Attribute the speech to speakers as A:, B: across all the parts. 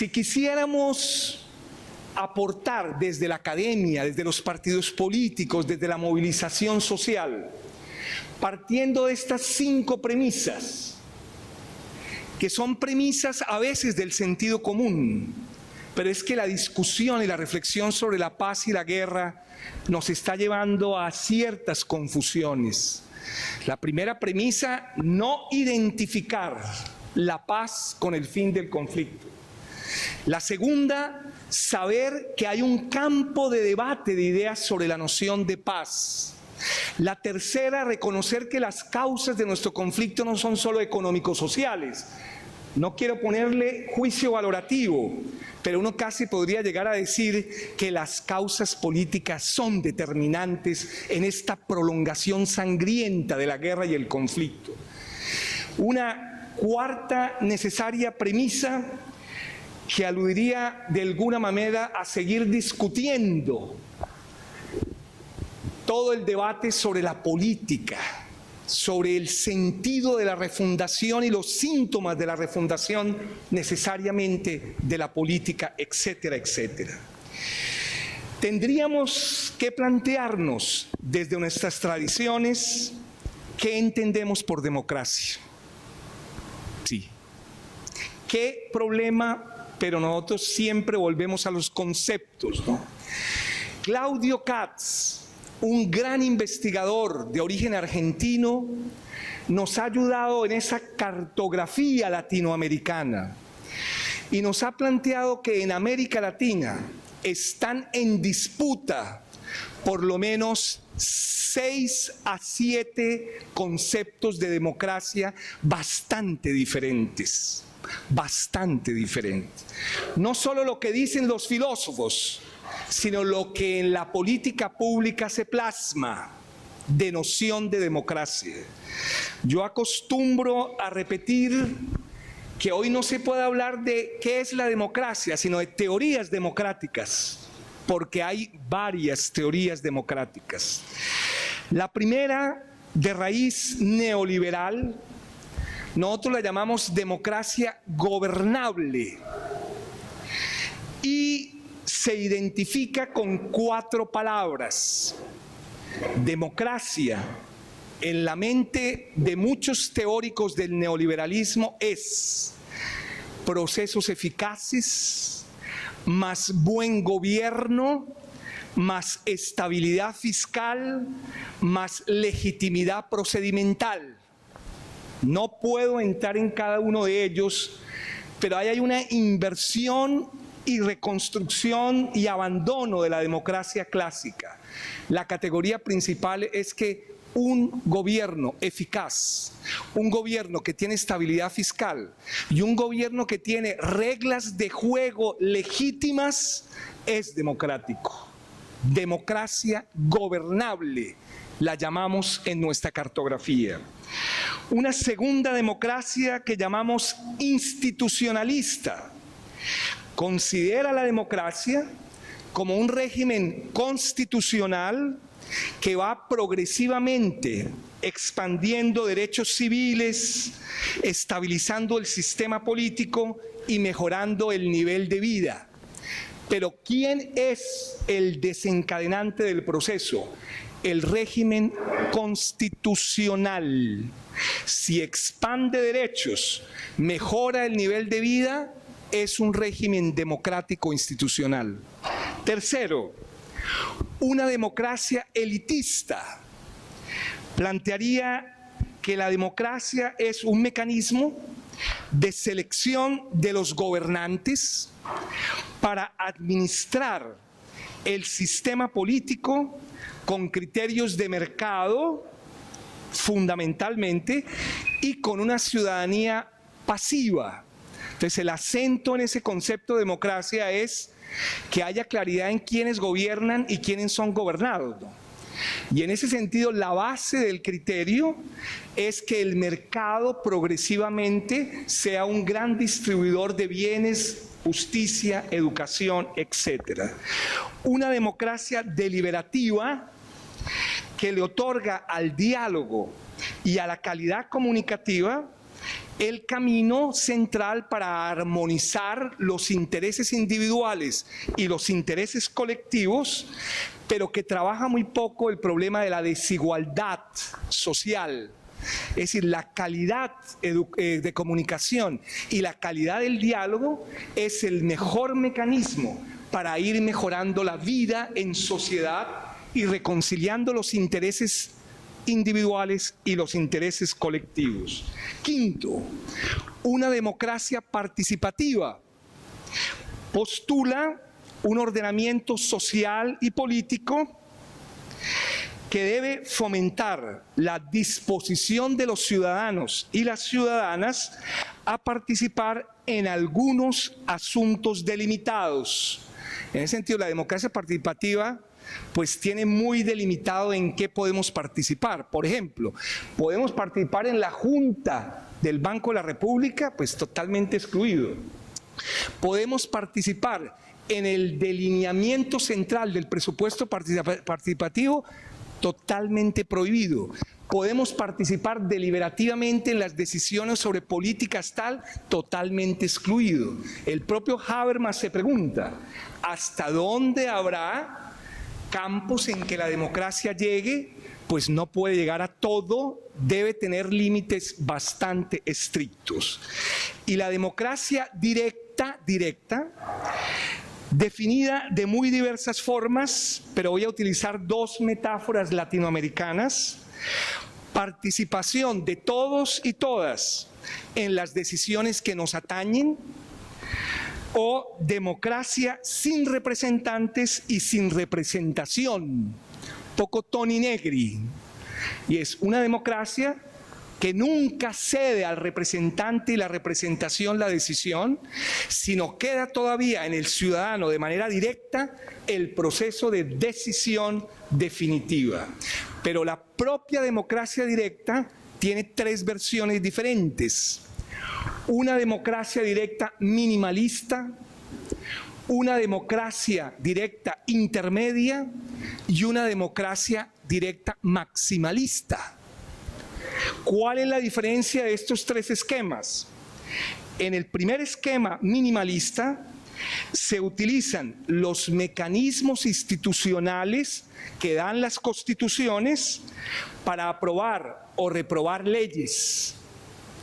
A: Si quisiéramos aportar desde la academia, desde los partidos políticos, desde la movilización social, partiendo de estas 5 premisas, que son premisas a veces del sentido común, pero es que la discusión y la reflexión sobre la paz y la guerra nos está llevando a ciertas confusiones. La primera premisa, no identificar la paz con el fin del conflicto. La segunda, saber que hay un campo de debate de ideas sobre la noción de paz. La tercera, reconocer que las causas de nuestro conflicto no son solo económico-sociales. No quiero ponerle juicio valorativo, pero uno casi podría llegar a decir que las causas políticas son determinantes en esta prolongación sangrienta de la guerra y el conflicto. Una cuarta necesaria premisa que aludiría de alguna manera a seguir discutiendo todo el debate sobre la política, sobre el sentido de la refundación y los síntomas de la refundación necesariamente de la política, etcétera, etcétera. Tendríamos que plantearnos desde nuestras tradiciones qué entendemos por democracia. Sí. ¿Qué problema? Pero nosotros siempre volvemos a los conceptos, ¿no? Claudio Katz, un gran investigador de origen argentino, nos ha ayudado en esa cartografía latinoamericana y nos ha planteado que en América Latina están en disputa por lo menos 6 a 7 conceptos de democracia bastante diferentes. No solo lo que dicen los filósofos, sino lo que en la política pública se plasma de noción de democracia. Yo acostumbro a repetir que hoy no se puede hablar de qué es la democracia, sino de teorías democráticas, porque hay varias teorías democráticas. La primera, de raíz neoliberal, nosotros la llamamos democracia gobernable y se identifica con 4 palabras. Democracia, en la mente de muchos teóricos del neoliberalismo, es procesos eficaces, más buen gobierno, más estabilidad fiscal, más legitimidad procedimental. No puedo entrar en cada uno de ellos, pero ahí hay una inversión y reconstrucción y abandono de la democracia clásica. La categoría principal es que un gobierno eficaz, un gobierno que tiene estabilidad fiscal y un gobierno que tiene reglas de juego legítimas es democrático. Democracia gobernable la llamamos en nuestra cartografía. Una segunda democracia que llamamos institucionalista considera la democracia como un régimen constitucional que va progresivamente expandiendo derechos civiles, estabilizando el sistema político y mejorando el nivel de vida. Pero ¿quién es el desencadenante del proceso? El régimen constitucional. Si expande derechos, mejora el nivel de vida, es un régimen democrático institucional. Tercero, una democracia elitista. Plantearía que la democracia es un mecanismo de selección de los gobernantes para administrar el sistema político con criterios de mercado, fundamentalmente, y con una ciudadanía pasiva. Entonces, el acento en ese concepto de democracia es que haya claridad en quiénes gobiernan y quiénes son gobernados, ¿no? Y en ese sentido, la base del criterio es que el mercado progresivamente sea un gran distribuidor de bienes, justicia, educación, etc. Una democracia deliberativa que le otorga al diálogo y a la calidad comunicativa el camino central para armonizar los intereses individuales y los intereses colectivos, pero que trabaja muy poco el problema de la desigualdad social. Es decir, la calidad de comunicación y la calidad del diálogo es el mejor mecanismo para ir mejorando la vida en sociedad y reconciliando los intereses individuales y los intereses colectivos. Quinto, una democracia participativa postula un ordenamiento social y político que debe fomentar la disposición de los ciudadanos y las ciudadanas a participar en algunos asuntos delimitados. En ese sentido, la democracia participativa pues tiene muy delimitado en qué podemos participar. Por ejemplo, podemos participar en la Junta del Banco de la República, pues totalmente excluido. Podemos participar en el delineamiento central del presupuesto participativo, totalmente prohibido. Podemos participar deliberativamente en las decisiones sobre políticas tal, totalmente excluido. El propio Habermas se pregunta, ¿hasta dónde habrá campos en que la democracia llegue? Pues no puede llegar a todo, debe tener límites bastante estrictos. Y la democracia directa, definida de muy diversas formas, pero voy a utilizar dos metáforas latinoamericanas: participación de todos y todas en las decisiones que nos atañen, o democracia sin representantes y sin representación, poco Toni Negri. Y es una democracia que nunca cede al representante y la representación la decisión, sino queda todavía en el ciudadano de manera directa el proceso de decisión definitiva. Pero la propia democracia directa tiene tres versiones diferentes: una democracia directa minimalista, una democracia directa intermedia y una democracia directa maximalista. ¿Cuál es la diferencia de estos tres esquemas? En el primer esquema minimalista se utilizan los mecanismos institucionales que dan las constituciones para aprobar o reprobar leyes.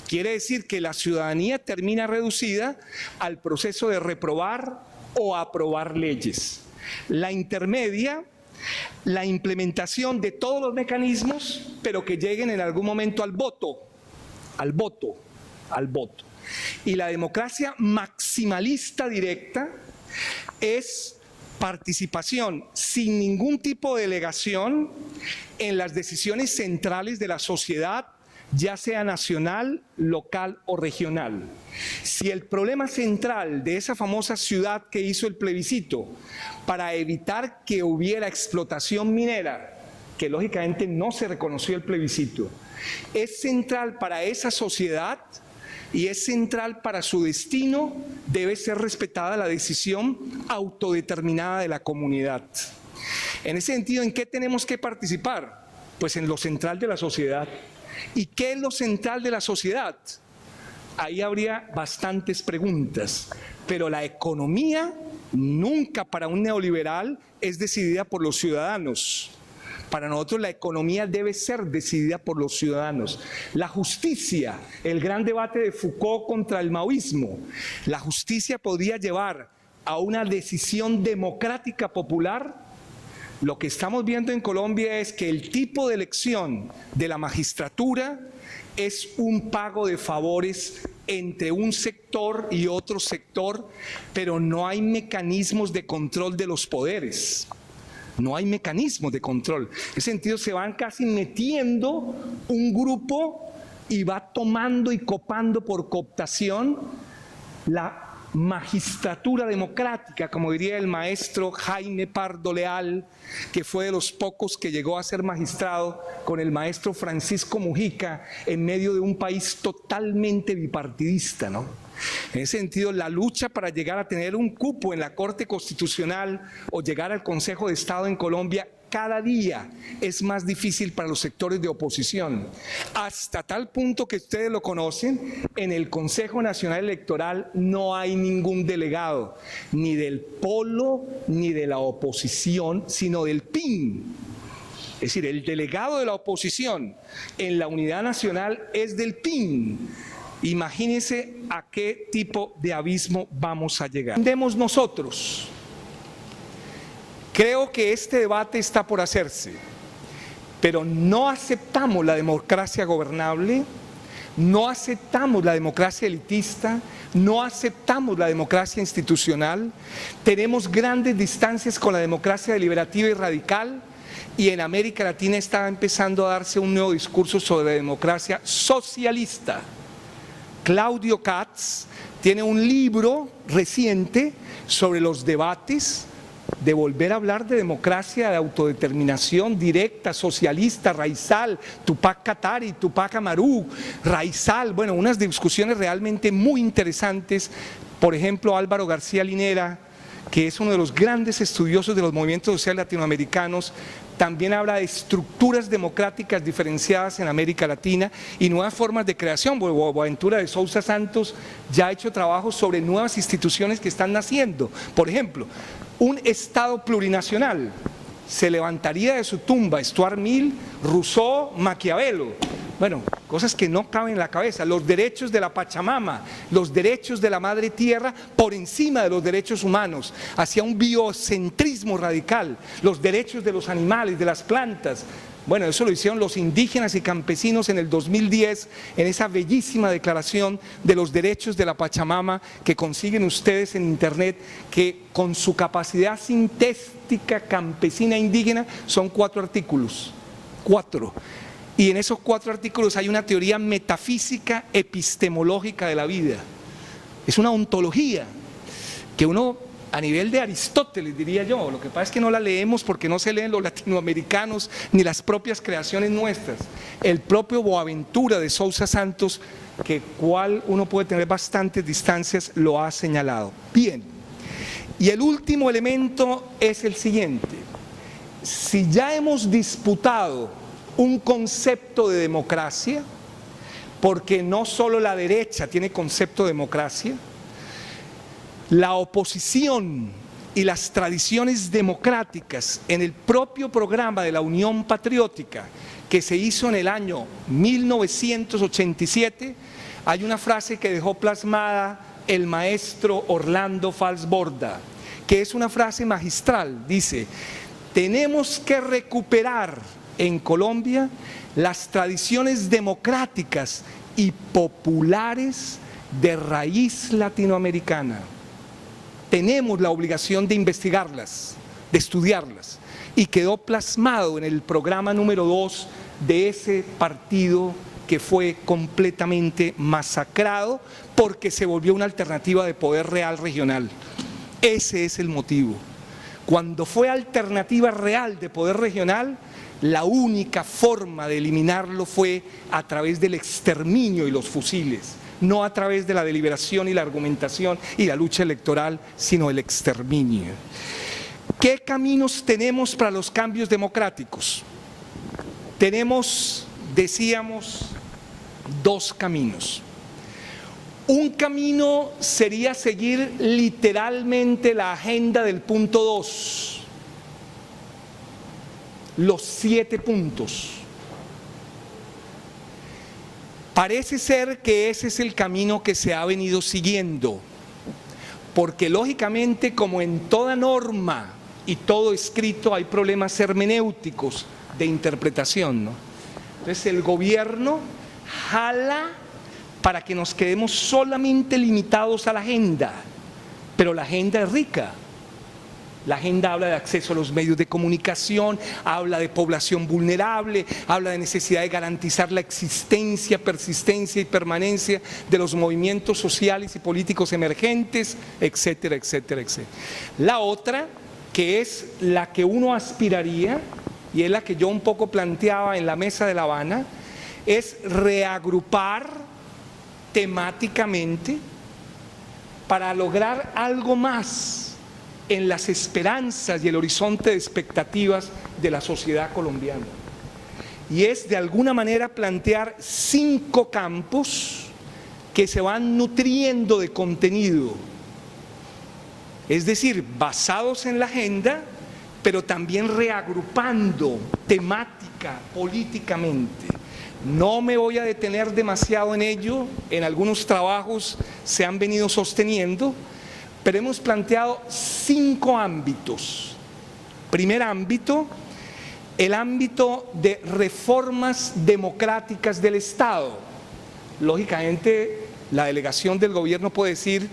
A: Quiere decir que la ciudadanía termina reducida al proceso de reprobar o aprobar leyes. La intermedia, la implementación de todos los mecanismos, pero que lleguen en algún momento al voto. Y la democracia maximalista directa es participación sin ningún tipo de delegación en las decisiones centrales de la sociedad, ya sea nacional, local o regional. Si el problema central de esa famosa ciudad que hizo el plebiscito para evitar que hubiera explotación minera, que lógicamente no se reconoció el plebiscito, es central para esa sociedad y es central para su destino, debe ser respetada la decisión autodeterminada de la comunidad. En ese sentido, ¿en qué tenemos que participar? Pues en lo central de la sociedad. ¿Y qué es lo central de la sociedad? Ahí habría bastantes preguntas, pero la economía nunca para un neoliberal es decidida por los ciudadanos. Para nosotros la economía debe ser decidida por los ciudadanos. La justicia, el gran debate de Foucault contra el maoísmo, la justicia podría llevar a una decisión democrática popular. Lo que estamos viendo en Colombia es que el tipo de elección de la magistratura es un pago de favores entre un sector y otro sector, pero no hay mecanismos de control de los poderes. No hay mecanismos de control. En ese sentido se van casi metiendo un grupo y va tomando y copando por cooptación la magistratura democrática, como diría el maestro Jaime Pardo Leal, que fue de los pocos que llegó a ser magistrado con el maestro Francisco Mujica en medio de un país totalmente bipartidista, ¿no? En ese sentido, la lucha para llegar a tener un cupo en la Corte Constitucional o llegar al Consejo de Estado en Colombia cada día es más difícil para los sectores de oposición, hasta tal punto que ustedes lo conocen, en el Consejo Nacional Electoral no hay ningún delegado, ni del polo ni de la oposición, sino del PIN. Es decir, el delegado de la oposición en la Unidad Nacional es del PIN. Imagínense a qué tipo de abismo vamos a llegar. ¿Entendemos nosotros? Creo que este debate está por hacerse, pero no aceptamos la democracia gobernable, no aceptamos la democracia elitista, no aceptamos la democracia institucional, tenemos grandes distancias con la democracia deliberativa y radical, y en América Latina está empezando a darse un nuevo discurso sobre la democracia socialista. Claudio Katz tiene un libro reciente sobre los debates de volver a hablar de democracia, de autodeterminación directa, socialista, Raizal, Tupac Katari, Tupac Amaru, Raizal, bueno, unas discusiones realmente muy interesantes. Por ejemplo, Álvaro García Linera, que es uno de los grandes estudiosos de los movimientos sociales latinoamericanos, también habla de estructuras democráticas diferenciadas en América Latina y nuevas formas de creación. Boaventura de Sousa Santos ya ha hecho trabajos sobre nuevas instituciones que están naciendo. Por ejemplo, un Estado plurinacional se levantaría de su tumba Stuart Mill, Rousseau, Maquiavelo. Bueno, cosas que no caben en la cabeza. Los derechos de la Pachamama, los derechos de la Madre Tierra por encima de los derechos humanos, hacia un biocentrismo radical, los derechos de los animales, de las plantas. Bueno, eso lo hicieron los indígenas y campesinos en el 2010, en esa bellísima declaración de los derechos de la Pachamama que consiguen ustedes en internet, que con su capacidad sintética campesina indígena son 4 artículos, 4. Y en esos 4 artículos hay una teoría metafísica epistemológica de la vida. Es una ontología que uno, a nivel de Aristóteles, diría yo, lo que pasa es que no la leemos porque no se leen los latinoamericanos ni las propias creaciones nuestras. El propio Boaventura de Sousa Santos, que cual uno puede tener bastantes distancias, lo ha señalado. Bien, y el último elemento es el siguiente. Si ya hemos disputado un concepto de democracia, porque no solo la derecha tiene concepto de democracia, la oposición y las tradiciones democráticas en el propio programa de la Unión Patriótica que se hizo en el año 1987, hay una frase que dejó plasmada el maestro Orlando Falsborda, que es una frase magistral, dice: tenemos que recuperar en Colombia las tradiciones democráticas y populares de raíz latinoamericana. Tenemos la obligación de investigarlas, de estudiarlas, y quedó plasmado en el programa número 2 de ese partido que fue completamente masacrado porque se volvió una alternativa de poder real regional. Ese es el motivo. Cuando fue alternativa real de poder regional, la única forma de eliminarlo fue a través del exterminio y los fusiles, no a través de la deliberación y la argumentación y la lucha electoral, sino el exterminio. ¿Qué caminos tenemos para los cambios democráticos? Tenemos, decíamos, 2 caminos. Un camino sería seguir literalmente la agenda del punto 2. Los 7 puntos. Parece ser que ese es el camino que se ha venido siguiendo, porque lógicamente, como en toda norma y todo escrito, hay problemas hermenéuticos de interpretación, ¿no? Entonces el gobierno jala para que nos quedemos solamente limitados a la agenda, pero la agenda es rica. La agenda habla de acceso a los medios de comunicación, habla de población vulnerable, habla de necesidad de garantizar la existencia, persistencia y permanencia de los movimientos sociales y políticos emergentes, etcétera, etcétera, etcétera. La otra, que es la que uno aspiraría, y es la que yo un poco planteaba en la mesa de La Habana, es reagrupar temáticamente para lograr algo más en las esperanzas y el horizonte de expectativas de la sociedad colombiana. Y es de alguna manera plantear 5 campos que se van nutriendo de contenido, es decir, basados en la agenda, pero también reagrupando temática, políticamente. No me voy a detener demasiado en ello, en algunos trabajos se han venido sosteniendo, pero hemos planteado 5 ámbitos. Primer ámbito, el ámbito de reformas democráticas del Estado. Lógicamente, la delegación del gobierno puede decir,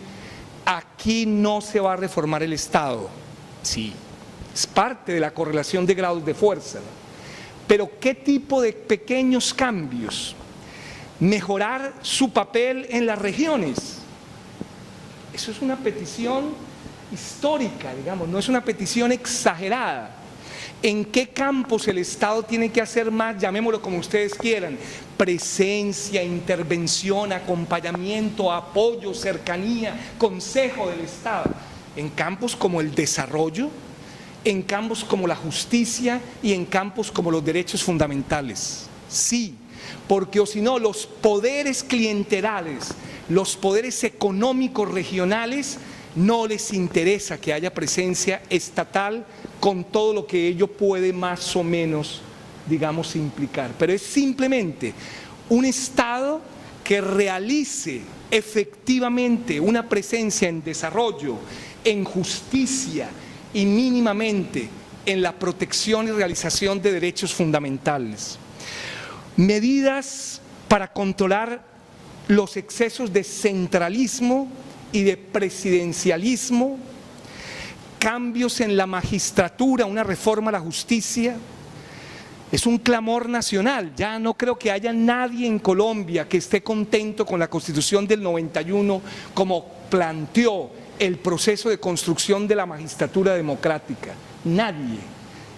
A: aquí no se va a reformar el Estado. Sí, es parte de la correlación de grados de fuerza. Pero ¿qué tipo de pequeños cambios? Mejorar su papel en las regiones. Eso es una petición histórica, digamos, no es una petición exagerada. ¿En qué campos el Estado tiene que hacer más? Llamémoslo como ustedes quieran. Presencia, intervención, acompañamiento, apoyo, cercanía, consejo del Estado. En campos como el desarrollo, en campos como la justicia y en campos como los derechos fundamentales. Sí, porque o si no, los poderes clientelales, los poderes económicos regionales, no les interesa que haya presencia estatal con todo lo que ello puede más o menos, digamos, implicar. Pero es simplemente un Estado que realice efectivamente una presencia en desarrollo, en justicia y mínimamente en la protección y realización de derechos fundamentales. Medidas para controlar los excesos de centralismo y de presidencialismo, cambios en la magistratura, una reforma a la justicia. Es un clamor nacional. Ya no creo que haya nadie en Colombia que esté contento con la Constitución del 91 como planteó el proceso de construcción de la magistratura democrática. Nadie.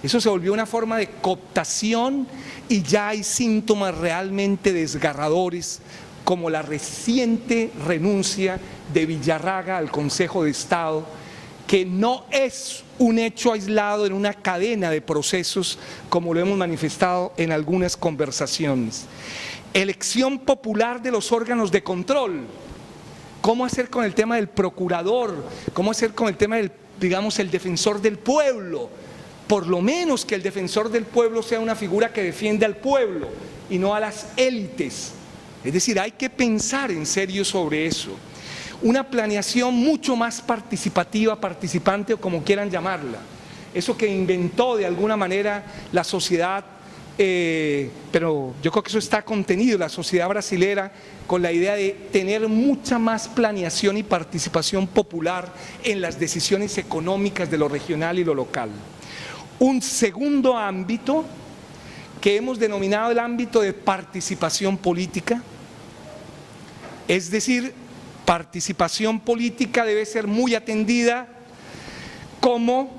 A: Eso se volvió una forma de cooptación y ya hay síntomas realmente desgarradores como la reciente renuncia de Villarraga al Consejo de Estado, que no es un hecho aislado en una cadena de procesos como lo hemos manifestado en algunas conversaciones. Elección popular de los órganos de control. ¿Cómo hacer con el tema del procurador? ¿Cómo hacer con el tema del, digamos, el defensor del pueblo? Por lo menos que el defensor del pueblo sea una figura que defiende al pueblo y no a las élites. Es decir, hay que pensar en serio sobre eso. Una planeación mucho más participativa, participante o como quieran llamarla. Eso que inventó de alguna manera la sociedad, pero yo creo que eso está contenido en la sociedad brasilera con la idea de tener mucha más planeación y participación popular en las decisiones económicas de lo regional y lo local. Un segundo ámbito que hemos denominado el ámbito de participación política, es decir, participación política debe ser muy atendida como,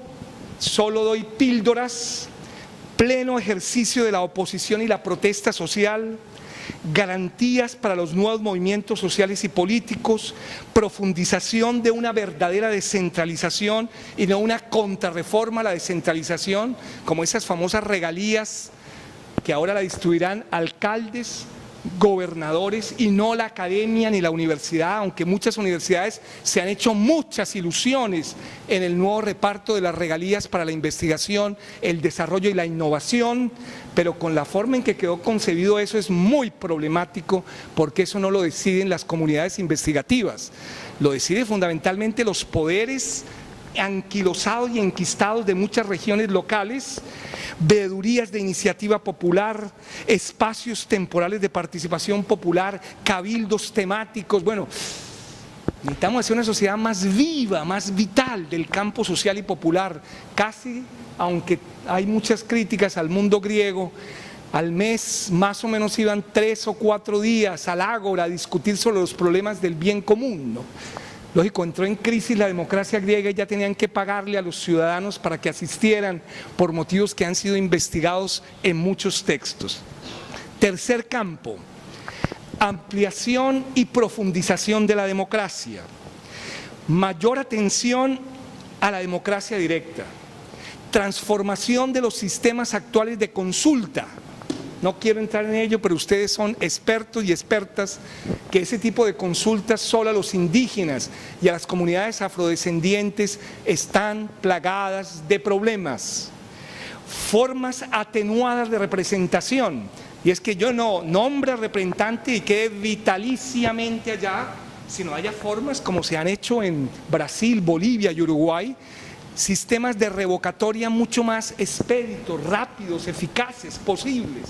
A: solo doy píldoras, pleno ejercicio de la oposición y la protesta social, garantías para los nuevos movimientos sociales y políticos, profundización de una verdadera descentralización y no una contrarreforma a la descentralización, como esas famosas regalías que ahora la distribuirán alcaldes, gobernadores y no la academia ni la universidad, aunque muchas universidades se han hecho muchas ilusiones en el nuevo reparto de las regalías para la investigación, el desarrollo y la innovación, pero con la forma en que quedó concebido eso es muy problemático porque eso no lo deciden las comunidades investigativas, lo deciden fundamentalmente los poderes anquilosados y enquistados de muchas regiones locales, veedurías de iniciativa popular, espacios temporales de participación popular, cabildos temáticos. Bueno, necesitamos hacer una sociedad más viva, más vital del campo social y popular, casi, aunque hay muchas críticas al mundo griego, al mes más o menos iban 3 o 4 días al ágora a discutir sobre los problemas del bien común, ¿no? Lógico, entró en crisis la democracia griega y ya tenían que pagarle a los ciudadanos para que asistieran por motivos que han sido investigados en muchos textos. Tercer campo, ampliación y profundización de la democracia. Mayor atención a la democracia directa, transformación de los sistemas actuales de consulta. No quiero entrar en ello, pero ustedes son expertos y expertas que ese tipo de consultas solo a los indígenas y a las comunidades afrodescendientes están plagadas de problemas. Formas atenuadas de representación, y es que yo no nombre al representante y quede vitaliciamente allá, sino haya formas como se han hecho en Brasil, Bolivia y Uruguay, sistemas de revocatoria mucho más expeditos, rápidos, eficaces, posibles,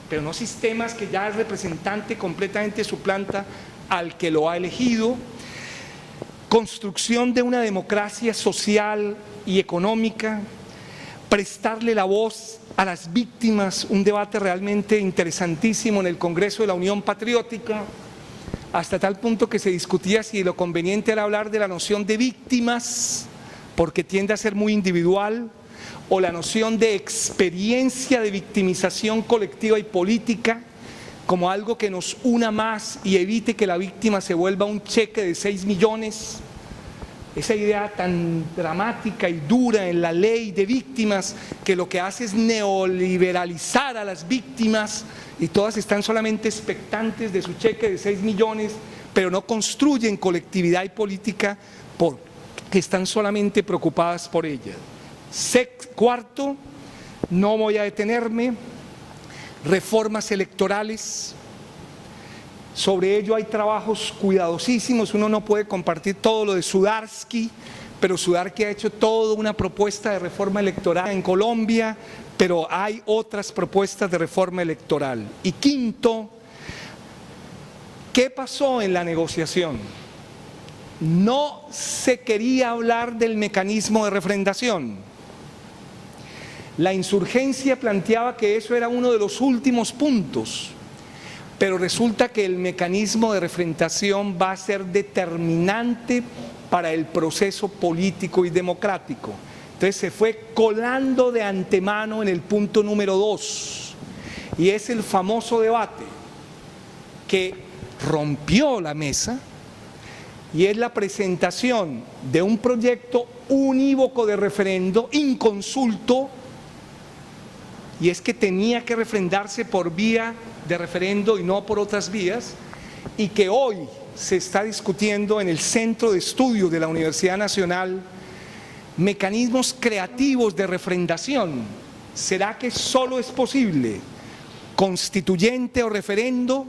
A: pero no sistemas que ya el representante completamente suplanta al que lo ha elegido. Construcción de una democracia social y económica, prestarle la voz a las víctimas, un debate realmente interesantísimo en el Congreso de la Unión Patriótica, hasta tal punto que se discutía si lo conveniente era hablar de la noción de víctimas, porque tiende a ser muy individual, o la noción de experiencia de victimización colectiva y política como algo que nos una más y evite que la víctima se vuelva un cheque de 6 millones. Esa idea tan dramática y dura en la ley de víctimas que lo que hace es neoliberalizar a las víctimas y todas están solamente expectantes de su cheque de 6 millones, pero no construyen colectividad y política porque están solamente preocupadas por ella. Cuarto, no voy a detenerme, reformas electorales. Sobre ello hay trabajos cuidadosísimos, uno no puede compartir todo lo de Sudarsky, pero Sudarsky ha hecho toda una propuesta de reforma electoral en Colombia, pero hay otras propuestas de reforma electoral. Y quinto, ¿qué pasó en la negociación? No se quería hablar del mecanismo de refrendación. La insurgencia planteaba que eso era uno de los últimos puntos, pero resulta que el mecanismo de refrendación va a ser determinante para el proceso político y democrático. Entonces se fue colando de antemano en el punto número 2, y es el famoso debate que rompió la mesa, y es la presentación de un proyecto unívoco de referendo inconsulto, y es que tenía que refrendarse por vía de referendo y no por otras vías, y que hoy se está discutiendo en el Centro de Estudios de la Universidad Nacional mecanismos creativos de refrendación. ¿Será que solo es posible constituyente o referendo?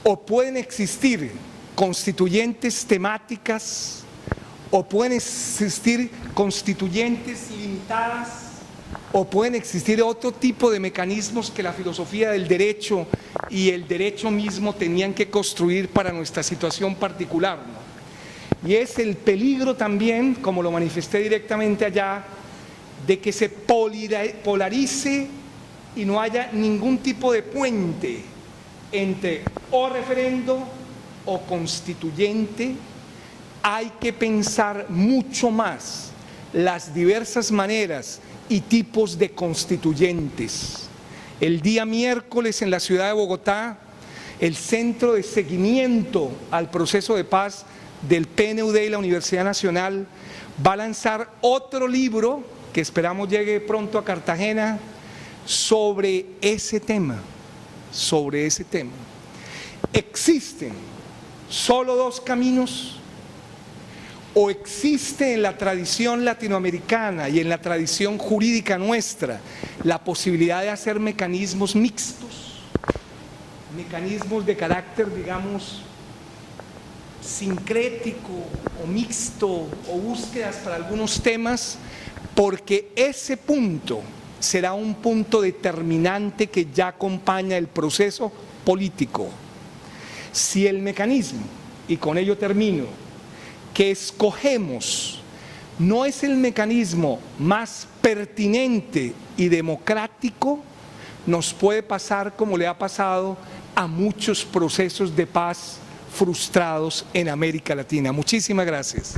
A: ¿O pueden existir constituyentes temáticas? ¿O pueden existir constituyentes limitadas? ¿O pueden existir otro tipo de mecanismos que la filosofía del derecho y el derecho mismo tenían que construir para nuestra situación particular, ¿no? Y es el peligro también, como lo manifesté directamente allá, de que se polarice y no haya ningún tipo de puente entre o referendo o constituyente. Hay que pensar mucho más las diversas maneras y tipos de constituyentes. El día miércoles en la ciudad de Bogotá, el Centro de Seguimiento al Proceso de Paz del PNUD y la Universidad Nacional va a lanzar otro libro que esperamos llegue pronto a Cartagena sobre ese tema, ¿Existen solo dos caminos? ¿O existe en la tradición latinoamericana y en la tradición jurídica nuestra la posibilidad de hacer mecanismos mixtos, mecanismos de carácter, digamos, sincrético o mixto, o búsquedas para algunos temas? Porque ese punto será un punto determinante que ya acompaña el proceso político. Si el mecanismo, y con ello termino, que escogemos no es el mecanismo más pertinente y democrático, nos puede pasar como le ha pasado a muchos procesos de paz frustrados en América Latina. Muchísimas gracias.